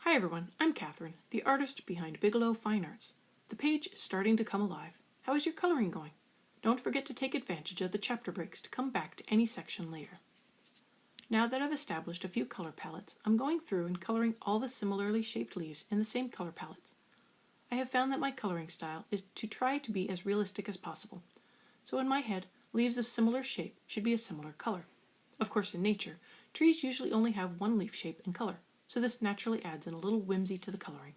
Hi everyone, I'm Catherine, the artist behind Bigelow Fine Arts. The page is starting to come alive. How is your coloring going? Don't forget to take advantage of the chapter breaks to come back to any section later. Now that I've established a few color palettes, I'm going through and coloring all the similarly shaped leaves in the same color palettes. I have found that my coloring style is to try to be as realistic as possible. So in my head, leaves of similar shape should be a similar color. Of course, in nature, trees usually only have one leaf shape and color, so this naturally adds in a little whimsy to the coloring.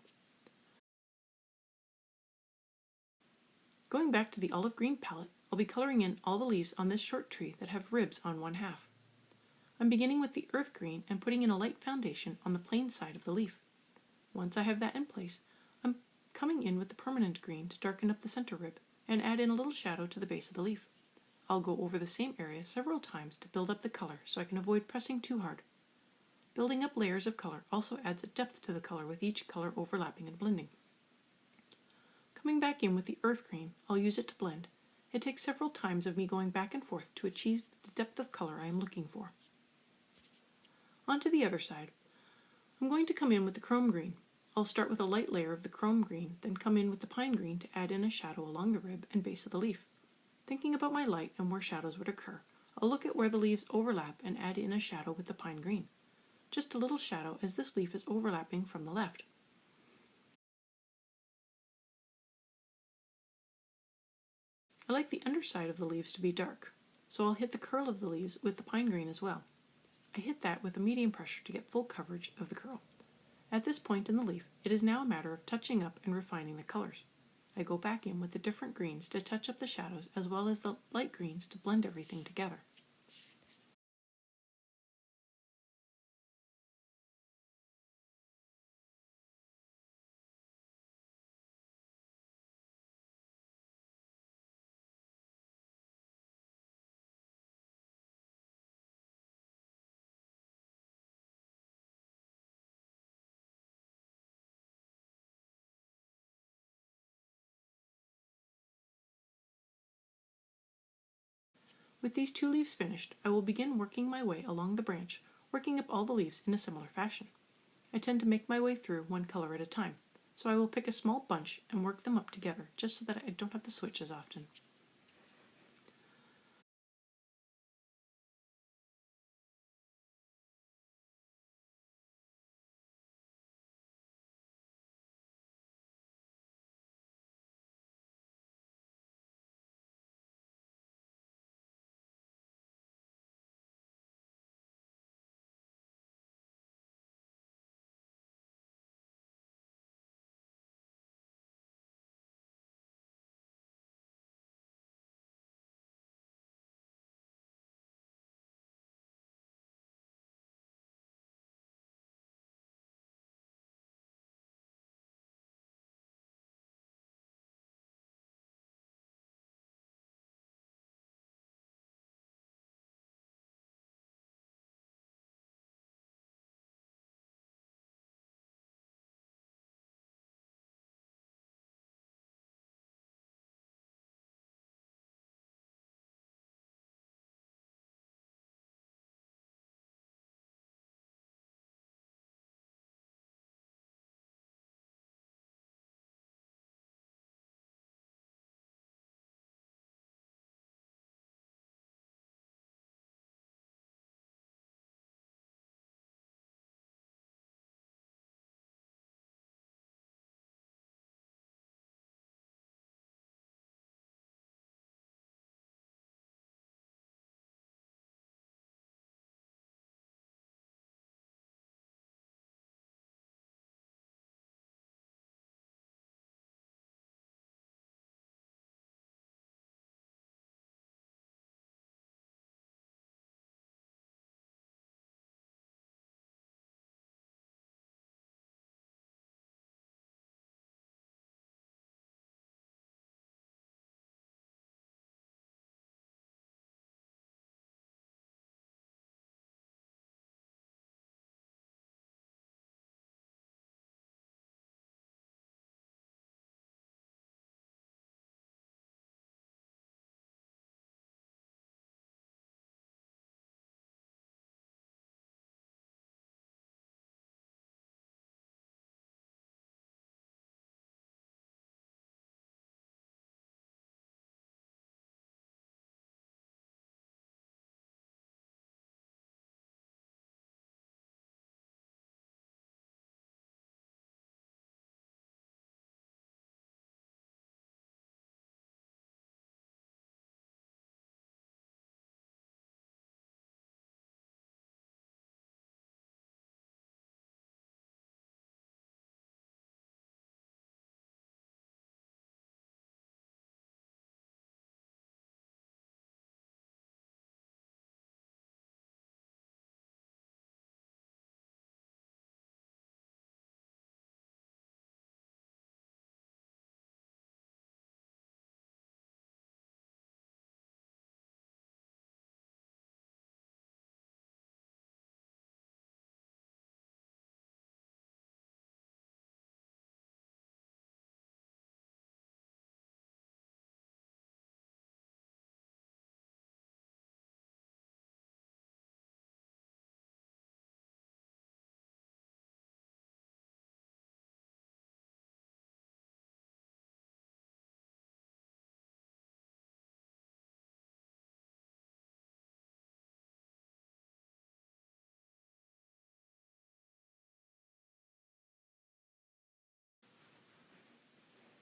Going back to the olive green palette, I'll be coloring in all the leaves on this short tree that have ribs on one half. I'm beginning with the earth green and putting in a light foundation on the plain side of the leaf. Once I have that in place, I'm coming in with the permanent green to darken up the center rib and add in a little shadow to the base of the leaf. I'll go over the same area several times to build up the color so I can avoid pressing too hard. Building up layers of color also adds a depth to the color with each color overlapping and blending. Coming back in with the earth green, I'll use it to blend. It takes several times of me going back and forth to achieve the depth of color I am looking for. On to the other side. I'm going to come in with the chrome green. I'll start with a light layer of the chrome green, then come in with the pine green to add in a shadow along the rib and base of the leaf. Thinking about my light and where shadows would occur, I'll look at where the leaves overlap and add in a shadow with the pine green. Just a little shadow as this leaf is overlapping from the left. I like the underside of the leaves to be dark, so I'll hit the curl of the leaves with the pine green as well. I hit that with a medium pressure to get full coverage of the curl. At this point in the leaf, it is now a matter of touching up and refining the colors. I go back in with the different greens to touch up the shadows as well as the light greens to blend everything together. With these two leaves finished, I will begin working my way along the branch, working up all the leaves in a similar fashion. I tend to make my way through one color at a time, so I will pick a small bunch and work them up together just so that I don't have to switch as often.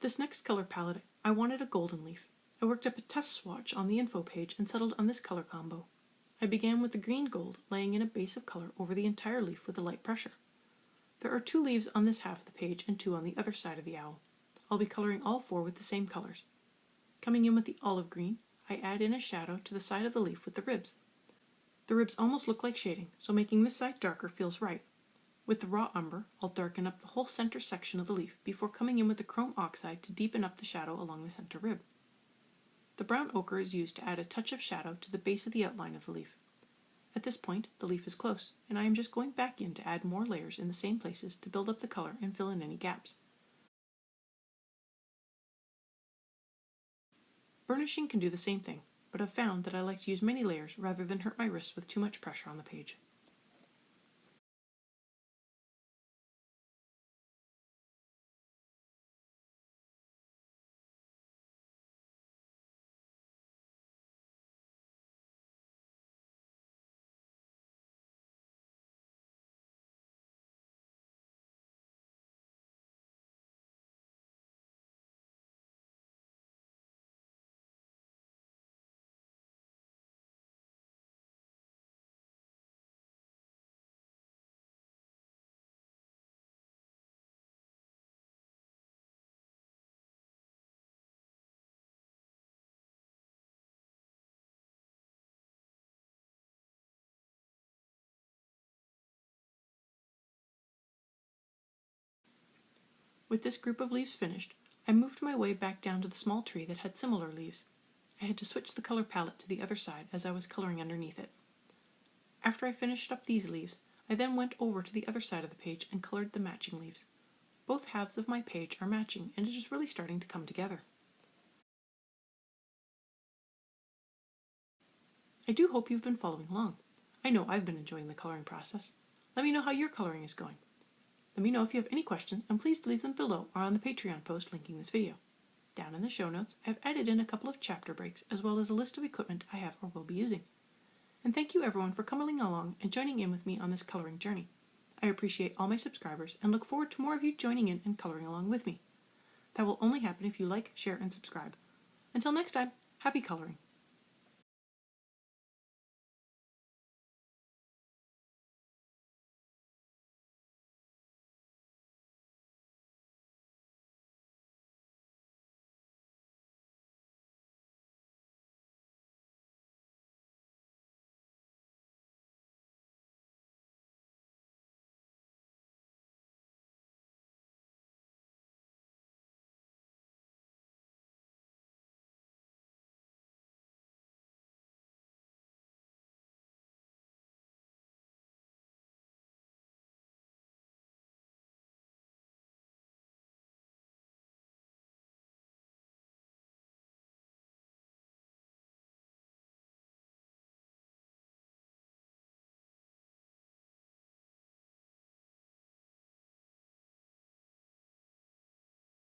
This next color palette, I wanted a golden leaf. I worked up a test swatch on the info page and settled on this color combo. I began with the green gold, laying in a base of color over the entire leaf with a light pressure. There are 2 leaves on this half of the page and 2 on the other side of the owl. I'll be coloring all 4 with the same colors. Coming in with the olive green, I add in a shadow to the side of the leaf with the ribs. The ribs almost look like shading, so making this side darker feels right. With the raw umber, I'll darken up the whole center section of the leaf before coming in with the chrome oxide to deepen up the shadow along the center rib. The brown ochre is used to add a touch of shadow to the base of the outline of the leaf. At this point, the leaf is close, and I am just going back in to add more layers in the same places to build up the color and fill in any gaps. Burnishing can do the same thing, but I've found that I like to use many layers rather than hurt my wrists with too much pressure on the page. With this group of leaves finished, I moved my way back down to the small tree that had similar leaves. I had to switch the color palette to the other side as I was coloring underneath it. After I finished up these leaves, I then went over to the other side of the page and colored the matching leaves. Both halves of my page are matching, and it is really starting to come together. I do hope you've been following along. I know I've been enjoying the coloring process. Let me know how your coloring is going. Let me know if you have any questions, and please leave them below or on the Patreon post linking this video. Down in the show notes, I've added in a couple of chapter breaks as well as a list of equipment I have or will be using. And thank you everyone for coming along and joining in with me on this coloring journey. I appreciate all my subscribers and look forward to more of you joining in and coloring along with me. That will only happen if you like, share, and subscribe. Until next time, happy coloring!